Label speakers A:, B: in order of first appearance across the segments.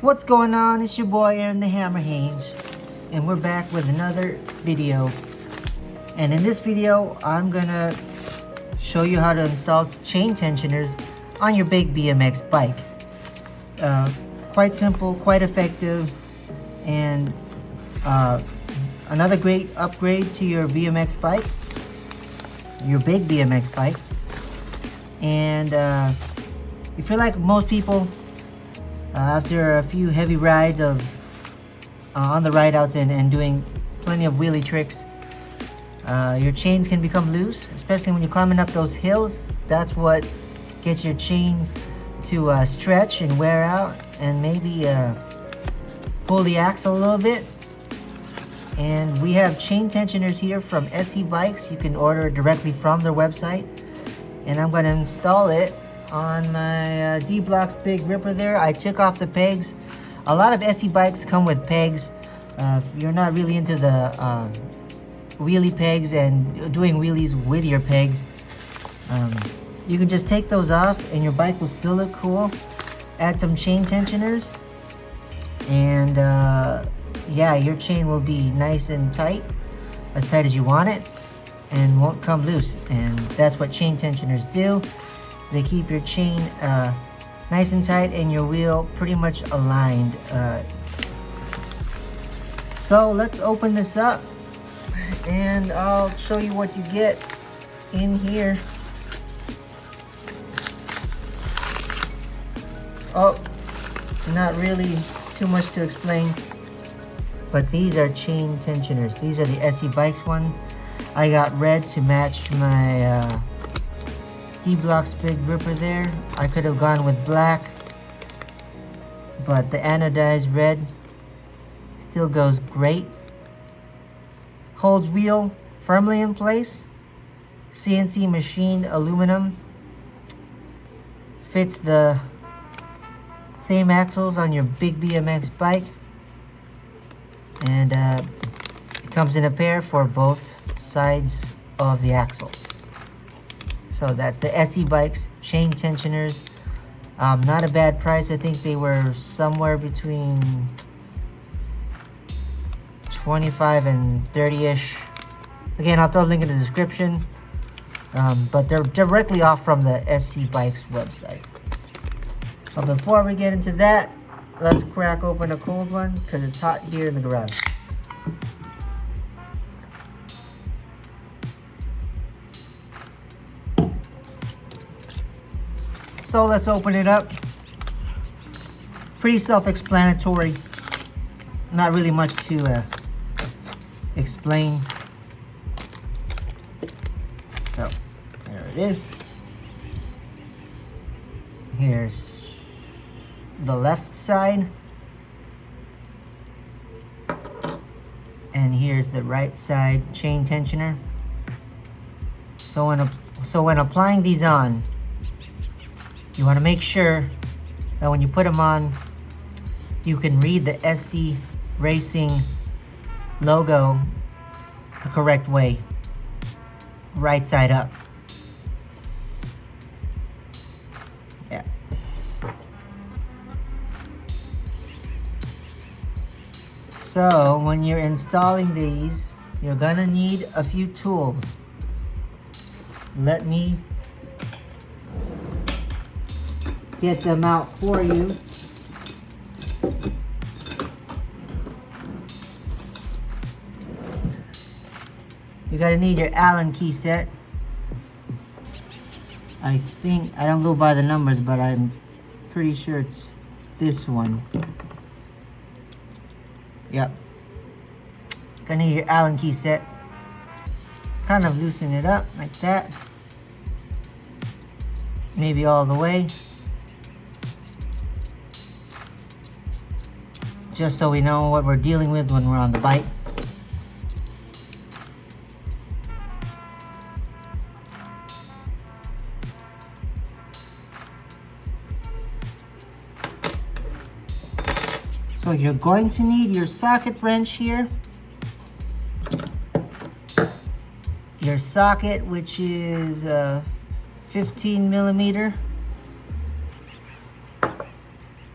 A: What's going on? It's your boy Aaron the Hammer Haynes, and we're back with another video. And in this video, I'm gonna show you how to install chain tensioners on your big BMX bike. Quite simple, quite effective, and another great upgrade to your BMX bike, your big BMX bike. And if you're like most people, after a few heavy rides of on the ride outs and doing plenty of wheelie tricks, your chains can become loose, especially when you're climbing up those hills. That's what gets your chain to stretch and wear out, and maybe pull the axle a little bit. And we have chain tensioners here from SE Bikes. You can order it directly from their website, and I'm going to install it on my D-Block's big ripper there. I took off the pegs. A lot of SE bikes come with pegs. If you're not really into the wheelie pegs and doing wheelies with your pegs, you can just take those off and your bike will still look cool. Add some chain tensioners, and yeah, your chain will be nice and tight, as tight as you want it, and won't come loose. And that's what chain tensioners do. They keep your chain nice and tight and your wheel pretty much aligned. So let's open this up and I'll show you what you get in here. Oh, not really too much to explain, but these are chain tensioners. These are the SE Bikes one. I got red to match my D-Block's big ripper there. I could have gone with black, but the anodized red still goes great. Holds wheel firmly in place. CNC machined aluminum. Fits the same axles on your big BMX bike. And it comes in a pair for both sides of the axle. So that's the SE Bikes chain tensioners. Not a bad price. I think they were somewhere between 25 and 30-ish. Again, I'll throw a link in the description. But they're directly off from the SE Bikes website. But before we get into that, let's crack open a cold one because it's hot here in the garage. So let's open it up. Pretty self-explanatory. Not really much to explain. So there it is. Here's the left side. And here's the right side chain tensioner. So when applying these on, you want to make sure that when you put them on, you can read the SC Racing logo the correct way, right side up. Yeah. So when you're installing these, you're gonna need a few tools. Let me get them out for you. You're gonna need your Allen key set. I think, I don't go by the numbers, but I'm pretty sure it's this one. Yep. Gonna need your Allen key set. Kind of loosen it up like that. Maybe all the way. Just so we know what we're dealing with when we're on the bike. So you're going to need your socket wrench here. Your socket, which is 15 millimeter.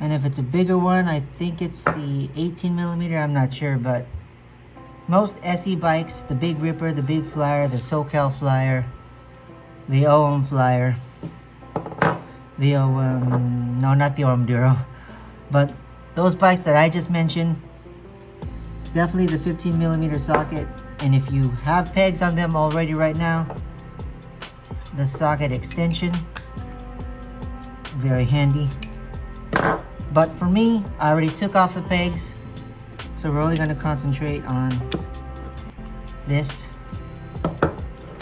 A: And if it's a bigger one, I think it's the 18 millimeter, I'm not sure, but most SE bikes, the Big Ripper, the Big Flyer, the SoCal Flyer, the OM Flyer, the OM, no, not the OM Duro, but those bikes that I just mentioned, definitely the 15 millimeter socket. And if you have pegs on them already right now, the socket extension, very handy. But for me, I already took off the pegs, so we're only going to concentrate on this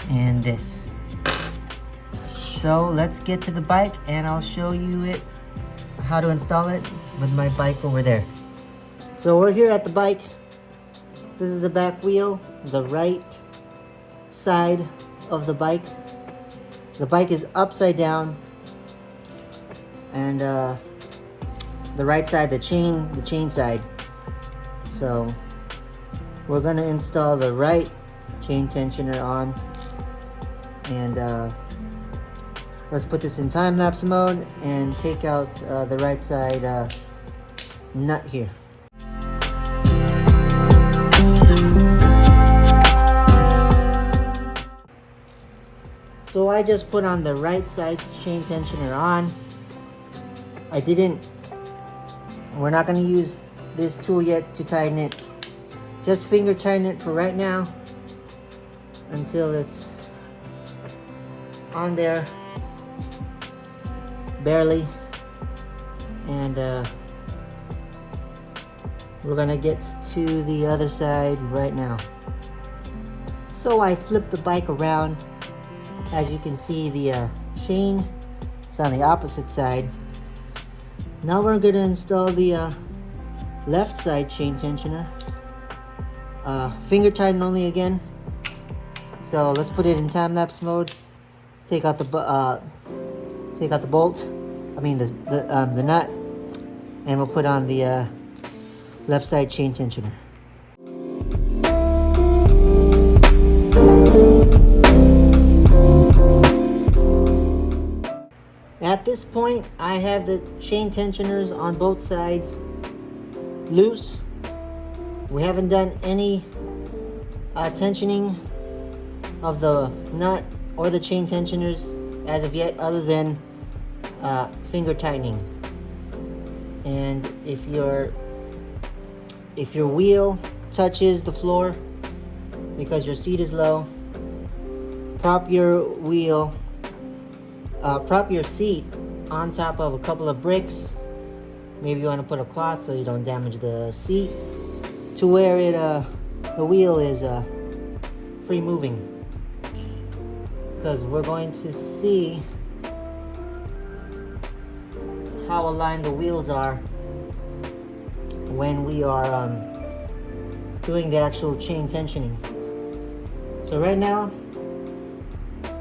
A: and this. So let's get to the bike and I'll show you how to install it with my bike over there. So we're here at the bike. This is the back wheel, the right side of the bike. The bike is upside down, and the right side, the chain side. So we're gonna install the right chain tensioner on, and let's put this in time-lapse mode and take out the right side nut here. So I just put on the right side chain tensioner on. We're not going to use this tool yet to tighten it. Just finger tighten it for right now until it's on there, barely. And we're going to get to the other side right now. So I flip the bike around. As you can see, the chain is on the opposite side. Now we're going to install the left side chain tensioner. Finger tighten only again. So let's put it in time-lapse mode. Take out the bolt. I mean the nut, and we'll put on the left side chain tensioner. At this point, I have the chain tensioners on both sides loose. We haven't done any tensioning of the nut or the chain tensioners as of yet, other than finger tightening. And if your wheel touches the floor because your seat is low, prop your seat on top of a couple of bricks. Maybe you want to put a cloth so you don't damage the seat, to where the wheel is free moving, because we're going to see how aligned the wheels are when we are doing the actual chain tensioning. So right now,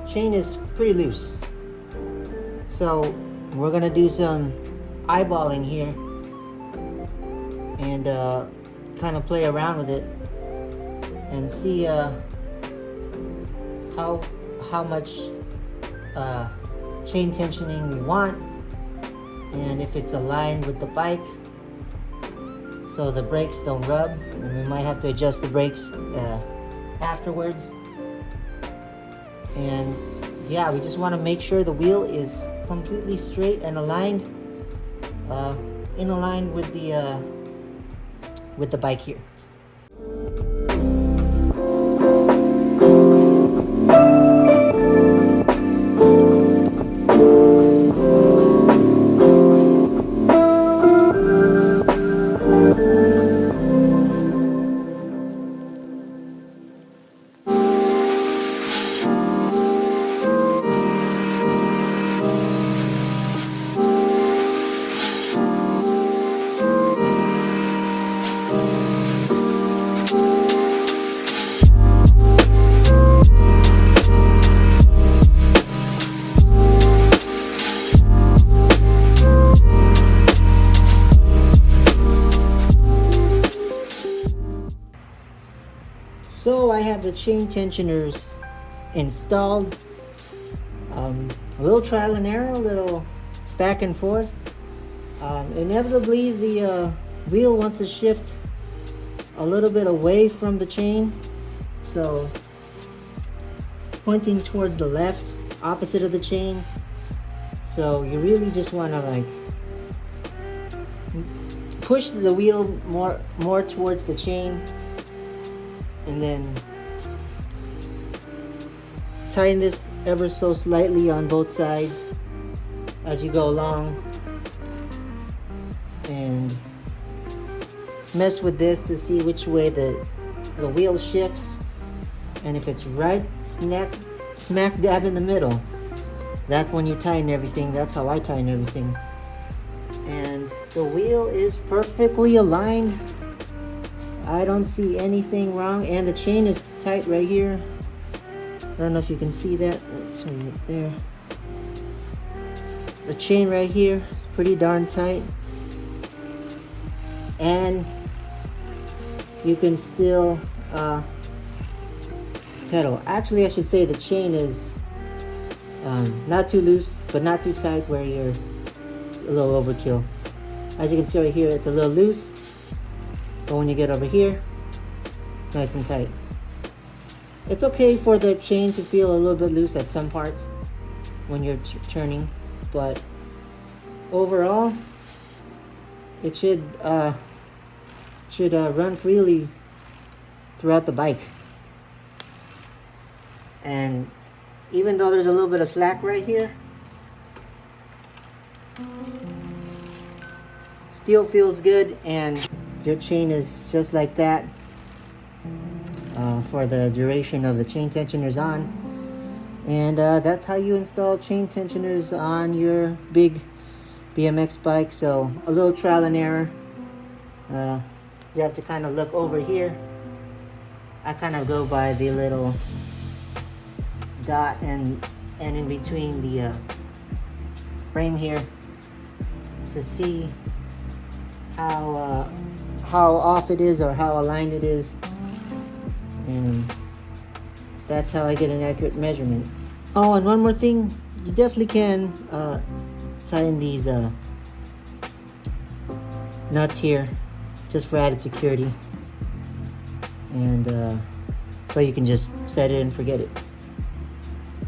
A: chain is pretty loose. So we're gonna do some eyeballing here and kind of play around with it and see how much chain tensioning we want, and if it's aligned with the bike so the brakes don't rub, and we might have to adjust the brakes afterwards. And yeah, we just want to make sure the wheel is completely straight and aligned, in line with the bike here. So I have the chain tensioners installed. A little trial and error, a little back and forth. Inevitably the wheel wants to shift a little bit away from the chain, so pointing towards the left, opposite of the chain. So you really just want to like push the wheel more towards the chain, and then tighten this ever so slightly on both sides as you go along, and mess with this to see which way the wheel shifts. And if it's right smack dab in the middle, that's when you tighten everything. That's how I tighten everything. And the wheel is perfectly aligned. I don't see anything wrong, and the chain is tight right here. I don't know if you can see that. Let's see it there. The chain right here is pretty darn tight, and you can still pedal. Actually, I should say the chain is not too loose, but not too tight where you're a little overkill. As you can see right here, it's a little loose, but when you get over here, nice and tight. It's okay for the chain to feel a little bit loose at some parts when you're turning, but overall, it should run freely throughout the bike. And even though there's a little bit of slack right here, still feels good, and your chain is just like that for the duration of the chain tensioners on. And that's how you install chain tensioners on your big BMX bike. So a little trial and error. You have to kind of look over here. I kind of go by the little dot and in between the frame here to see how off it is or how aligned it is, and that's how I get an accurate measurement. Oh, and one more thing, you definitely can tighten these nuts here just for added security, and so you can just set it and forget it.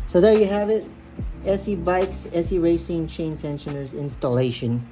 A: So there you have it, SE Bikes, SE Racing chain tensioners installation.